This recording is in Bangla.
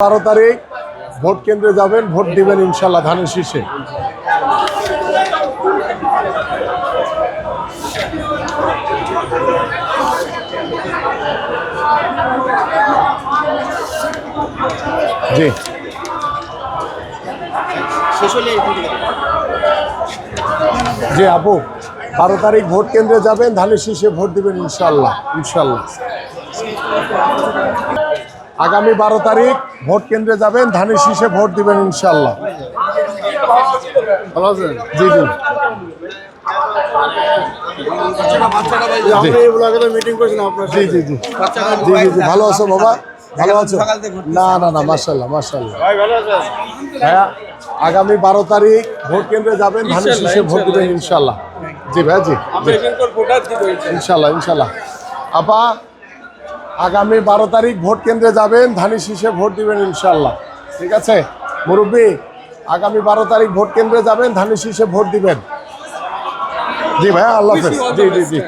12 তারিখ ভোট কেন্দ্রে যাবেন, ভোট দিবেন ইনশাল্লাহ ধানের শীষে। জি জি আপু, 12 তারিখ ভোট কেন্দ্রে যাবেন, ধানের শীষে ভোট দিবেন ইনশাল্লাহ। ইনশাল্লাহ আগামী 12 তারিখ ভোট কেন্দ্রে যাবেন, ধানের শীষে ভোট দিবেন ইনশাল্লাহ। ভালো আছেন? জি জি জি জি জি জি ভালো আছো বাবা? ভালো আছো? না না না, মাশাআল্লাহ মাশাআল্লাহ। হ্যাঁ, আগামী 12 তারিখ ভোট কেন্দ্রে যাবেন, ধানের শীষে ভোট দিবেন ইনশাল্লাহ। জি ভাই, জি ইনশাল্লাহ ইনশাল্লাহ। আপা, আগামী 12 তারিখ ভোট কেন্দ্রে যাবেন, ধানের শীষে ভোট দিবেন ইনশাল্লাহ। ঠিক আছে মুরব্বী, আগামী 12 তারিখ ভোট কেন্দ্রে যাবেন, ধানের শীষে ভোট দিবেন। জি ভাইয়া, আল্লাহ হাফেজ। জি জি জি।